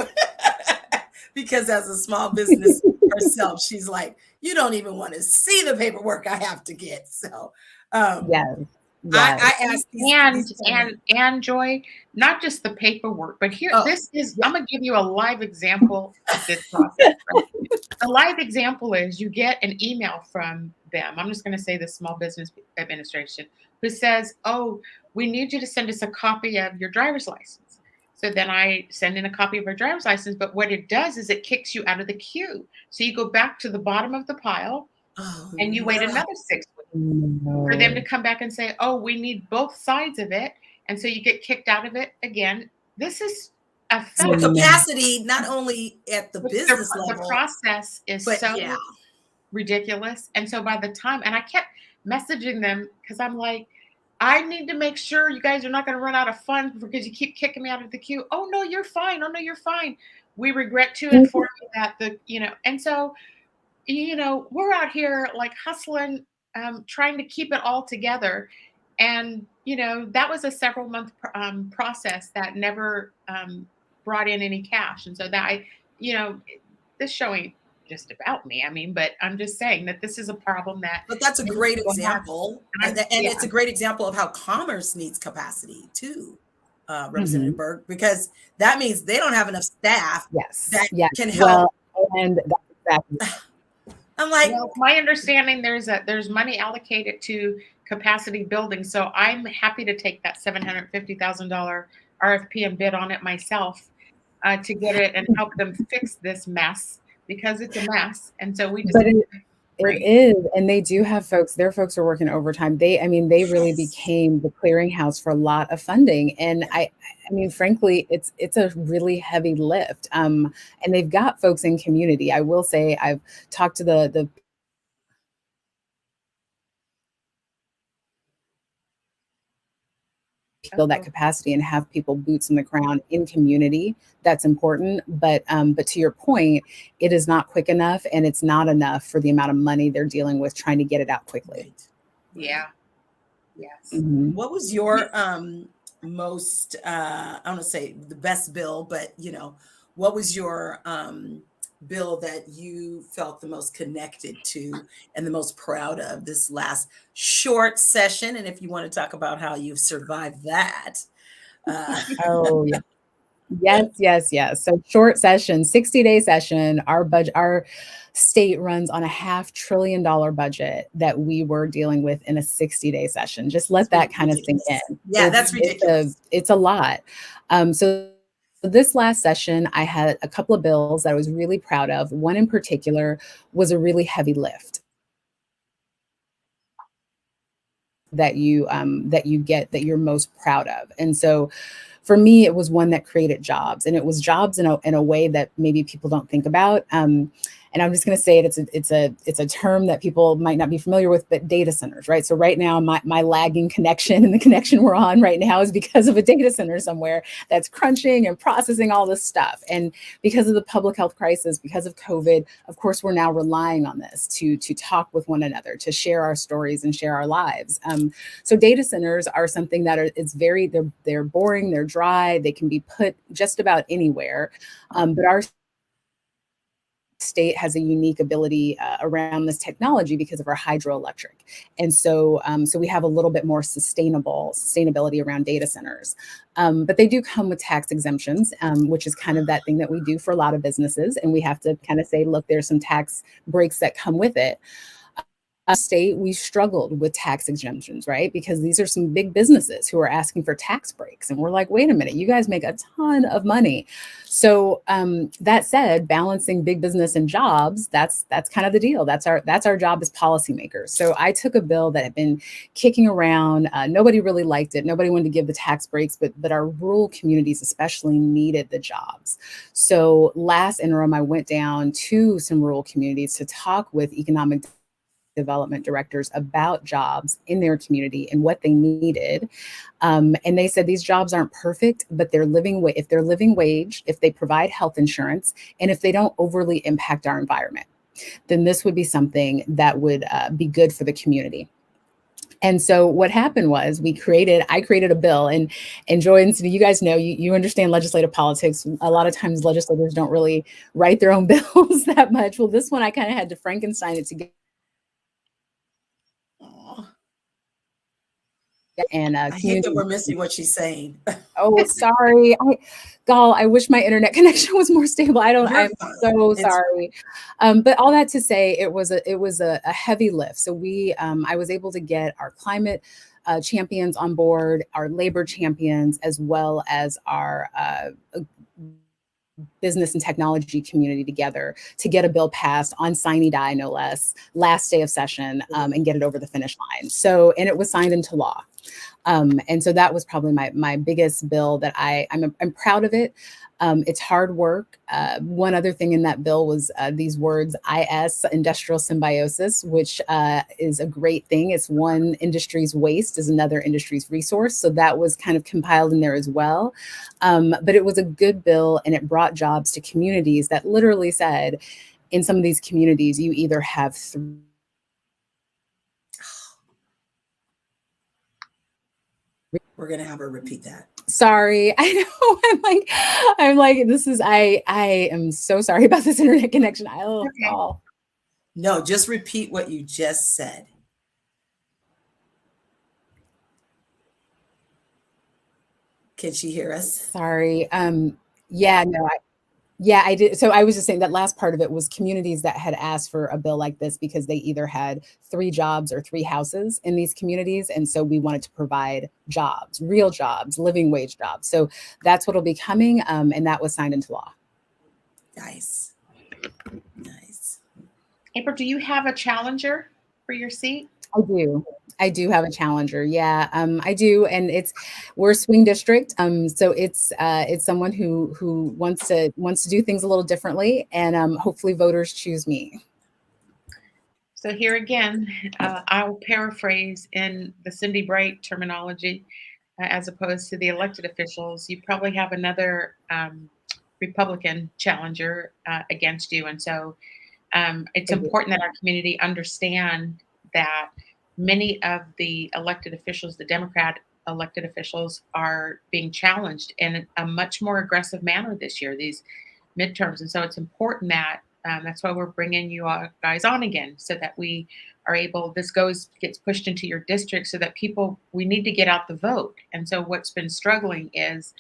because as a small business herself, she's like, you don't even want to see the paperwork I have to get. So, yes. I asked and Joy, not just the paperwork, but here, I'm going to give you a live example of this process. Right? The live example is you get an email from them. I'm just going to say the Small Business Administration, who says, oh, we need you to send us a copy of your driver's license. So then I send in a copy of our driver's license. But what it does is it kicks you out of the queue. So you go back to the bottom of the pile and you wait another 6 weeks for them to come back and say, oh, we need both sides of it. And so you get kicked out of it again. This is a capacity, not only at the business level. The process is ridiculous. And so by the time, and I kept messaging them because I'm like, I need to make sure you guys are not going to run out of funds because you keep kicking me out of the queue. Oh, no, you're fine. Oh, no, you're fine. We regret to inform you that and so, we're out here like hustling, trying to keep it all together. And, that was a several month process that never brought in any cash. And so that this showing just about me. I mean, but I'm just saying that this is a problem But that's a great example. And it's a great example of how Commerce needs capacity too, Representative Berg, because that means they don't have enough staff that can help. Well, and that's exactly. I'm like, my understanding, there's money allocated to capacity building. So I'm happy to take that $750,000 RFP and bid on it myself to get it and help them fix this mess, because it's a mess. And so we just. But it is, and they do have folks. Their folks are working overtime. They really became the clearinghouse for a lot of funding. And I mean, frankly, it's a really heavy lift. And they've got folks in community. I will say, I've talked to the build that capacity and have people boots on the ground in community. That's important. But to your point, it is not quick enough, and it's not enough for the amount of money they're dealing with trying to get it out quickly. Yeah. Yes. Mhm. What was your most I don't want to say the best bill, but what was your bill that you felt the most connected to and the most proud of this last short session? And if you want to talk about how you've survived that. Oh, yeah. Yes. So short session, 60-day session. Our state runs on a $500 billion budget that we were dealing with in a 60-day session. Just let that kind of sink in. Yeah, that's ridiculous. It's a lot. So this last session, I had a couple of bills that I was really proud of. One in particular was a really heavy lift that you get that you're most proud of. And so for me, it was one that created jobs, and it was jobs in a way that maybe people don't think about. And I'm just going to say it's a term that people might not be familiar with, but data centers, right? So right now, my lagging connection and the connection we're on right now is because of a data center somewhere that's crunching and processing all this stuff. And because of the public health crisis, because of COVID, of course, we're now relying on this to talk with one another, to share our stories and share our lives. So data centers are something that they're boring, they're dry, they can be put just about anywhere. But our state has a unique ability around this technology because of our hydroelectric. And so we have a little bit more sustainability around data centers. But they do come with tax exemptions, which is kind of that thing that we do for a lot of businesses. And we have to kind of say, look, there's some tax breaks that come with it. State, we struggled with tax exemptions, right? Because these are some big businesses who are asking for tax breaks. And we're like, wait a minute, you guys make a ton of money. So that said, balancing big business and jobs, that's kind of the deal. That's our job as policymakers. So I took a bill that had been kicking around. Nobody really liked it. Nobody wanted to give the tax breaks, but our rural communities especially needed the jobs. So last interim, I went down to some rural communities to talk with economic development directors about jobs in their community and what they needed. And they said these jobs aren't perfect, but if they're living wage, if they provide health insurance, and if they don't overly impact our environment, then this would be something that would be good for the community. And so what happened was I created a bill, and Joy and Cindi, you guys know, you understand legislative politics. A lot of times legislators don't really write their own bills that much. Well, this one I kind of had to Frankenstein it together. And I hate that we're missing what she's saying. Oh, sorry. I wish my internet connection was more stable. I'm so sorry. But all that to say, it was a heavy lift. So I was able to get our climate champions on board, our labor champions, as well as our business and technology community together to get a bill passed on sine die, no less, last day of session, and get it over the finish line. So, and it was signed into law. And so that was probably my biggest bill that I'm proud of it. It's hard work. One other thing in that bill was these words, IS, industrial symbiosis, which is a great thing. It's one industry's waste is another industry's resource. So that was kind of compiled in there as well. But it was a good bill, and it brought jobs to communities that literally said, in some of these communities, you either have We're going to have her repeat that. Sorry. I know. I'm like, I am so sorry about this internet connection. No, just repeat what you just said. Can she hear us? Sorry. Yeah, I did. So I was just saying that last part of it was communities that had asked for a bill like this because they either had 3 jobs or 3 houses in these communities. And so we wanted to provide jobs, real jobs, living wage jobs. So that's what'll be coming. And that was signed into law. Nice. April, do you have a challenger for your seat? I do have a challenger. Yeah, I do. And we're a swing district. So it's someone who wants to do things a little differently, and hopefully voters choose me. So here again, I'll paraphrase in the Cindi Bright terminology. as opposed to the elected officials, you probably have another Republican challenger against you. And so it's important that our community understand that many of the elected officials, the Democrat elected officials, are being challenged in a much more aggressive manner this year, these midterms. And so it's important that that's why we're bringing you all guys on again, so that we are able, gets pushed into your district so that we need to get out the vote. And so what's been struggling is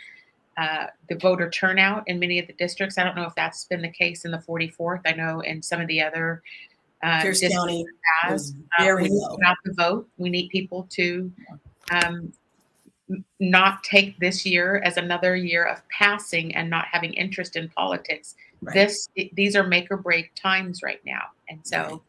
the voter turnout in many of the districts. I don't know if that's been the case in the 44th. I know in some of the other Pierce County was we very need low. to get out the vote. We need people to not take this year as another year of passing and not having interest in politics. Right. These are make or break times right now. And so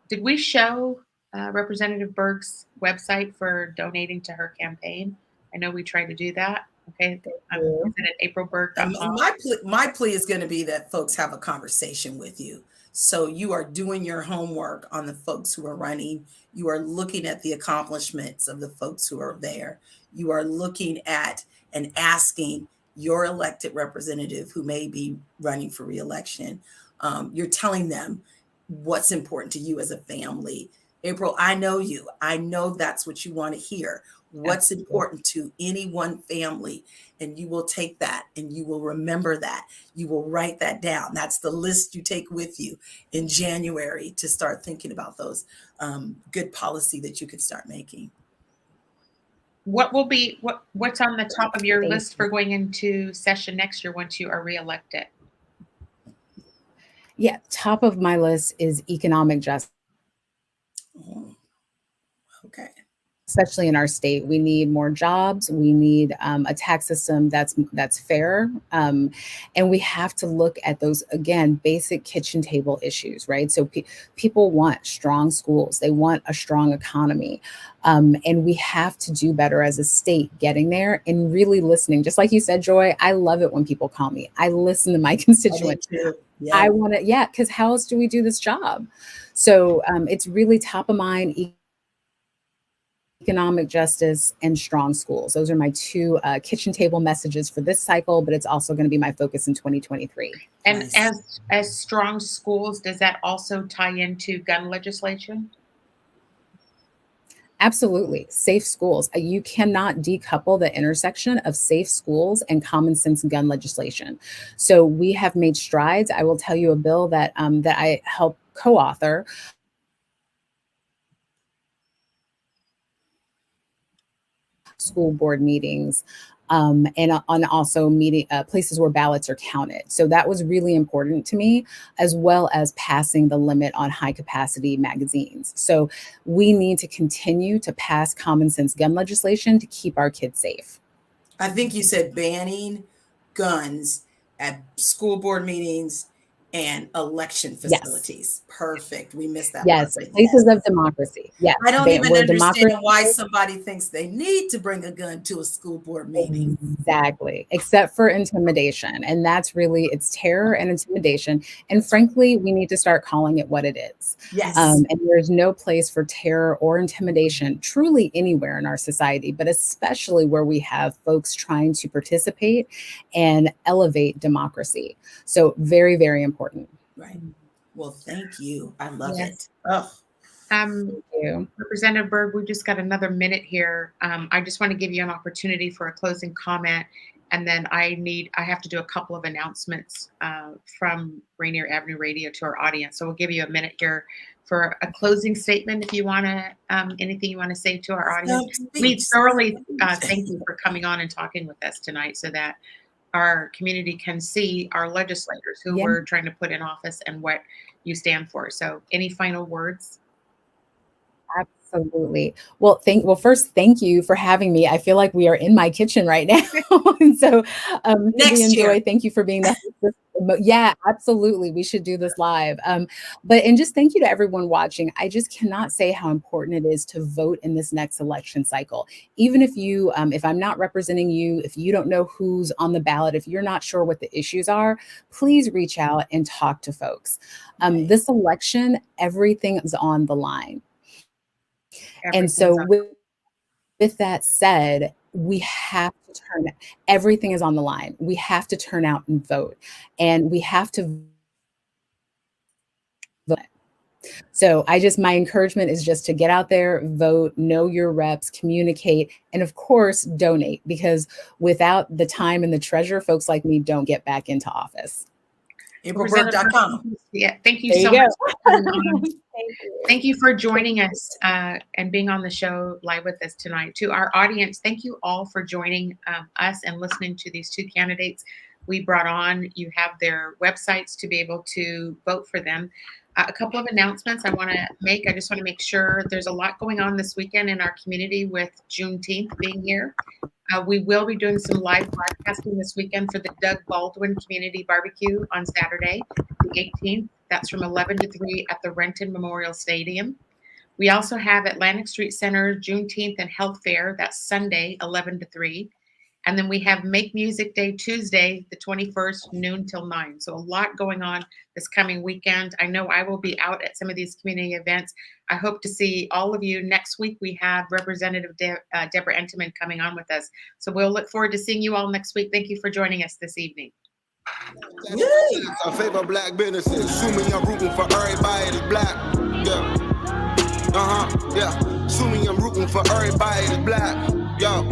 did we show Representative Berg's website for donating to her campaign? I know we tried to do that. Okay. Is it at aprilberg.com? My plea is going to be that folks have a conversation with you. So you are doing your homework on the folks who are running. You are looking at the accomplishments of the folks who are there. You are looking at and asking your elected representative who may be running for reelection. You're telling them what's important to you as a family. April, I know you. I know that's what you want to hear. What's important to any one family, and you will take that and you will remember that. You will write that down. That's the list you take with you in January to start thinking about those good policy that you could start making. What's on the top of your list for going into session next year once you are reelected? Yeah, top of my list is economic justice. Okay. Especially in our state, we need more jobs. We need a tax system that's fair, and we have to look at those, again, basic kitchen table issues, right? So people want strong schools, they want a strong economy, and we have to do better as a state getting there and really listening. Just like you said, Joy, I love it when people call me. I listen to my constituents. I want to, because how else do we do this job? So it's really top of mind. Economic justice and strong schools. Those are my two kitchen table messages for this cycle, but it's also going to be my focus in 2023. And as strong schools, does that also tie into gun legislation? Absolutely. Safe schools. You cannot decouple the intersection of safe schools and common sense gun legislation. So we have made strides. I will tell you a bill that I helped co-author. School board meetings, and on also meeting places where ballots are counted. So that was really important to me, as well as passing the limit on high capacity magazines. So we need to continue to pass common sense gun legislation to keep our kids safe. I think you said banning guns at school board meetings and election facilities. Yes. Perfect. We missed that. Yes, places of democracy. Yes. I don't even understand why somebody thinks they need to bring a gun to a school board meeting. Exactly. Except for intimidation. And that's really, it's terror and intimidation. And frankly, we need to start calling it what it is. Yes. And there's no place for terror or intimidation truly anywhere in our society, but especially where we have folks trying to participate and elevate democracy. So very, very important. Right. Well, thank you. I love it. Oh. Thank you. Representative Berg, we just got another minute here. I just want to give you an opportunity for a closing comment, and then I have to do a couple of announcements from Rainier Avenue Radio to our audience. So we'll give you a minute here for a closing statement if you want to, anything you want to say to our audience. We thoroughly thank you for coming on and talking with us tonight so that our community can see our legislators who we're trying to put in office and what you stand for. So any final words? Absolutely. Well, first, thank you for having me. I feel like we are in my kitchen right now. And so next year, thank you for being the host. Yeah, absolutely. We should do this live. And just thank you to everyone watching. I just cannot say how important it is to vote in this next election cycle. Even if you, if I'm not representing you, if you don't know who's on the ballot, if you're not sure what the issues are, please reach out and talk to folks. This election, everything is on the line. And so with that said, we have to everything is on the line. We have to turn out and vote, and we have to vote. So my encouragement is just to get out there, vote, know your reps, communicate, and of course, donate, because without the time and the treasure, folks like me don't get back into office. AprilBerg.com. Yeah, thank you There so you much. Thank you for joining us and being on the show live with us tonight. To our audience, thank you all for joining us and listening to these two candidates we brought on. You have their websites to be able to vote for them. A couple of announcements I want to make. I just want to make sure there's a lot going on this weekend in our community with Juneteenth being here. We will be doing some live broadcasting this weekend for the Doug Baldwin Community Barbecue on Saturday, the 18th. That's from 11 to 3 at the Renton Memorial Stadium. We also have Atlantic Street Center Juneteenth and Health Fair. That's Sunday, 11 to 3. And then we have Make Music Day Tuesday, the 21st, noon till 9. So a lot going on this coming weekend. I know I will be out at some of these community events. I hope to see all of you next week. We have Representative Deborah Entenman coming on with us. So we'll look forward to seeing you all next week. Thank you for joining us this evening. I favor black businesses. Assuming I'm rooting for everybody that's black. Yeah. Yeah. Assuming I'm rooting for everybody that's black. Yo.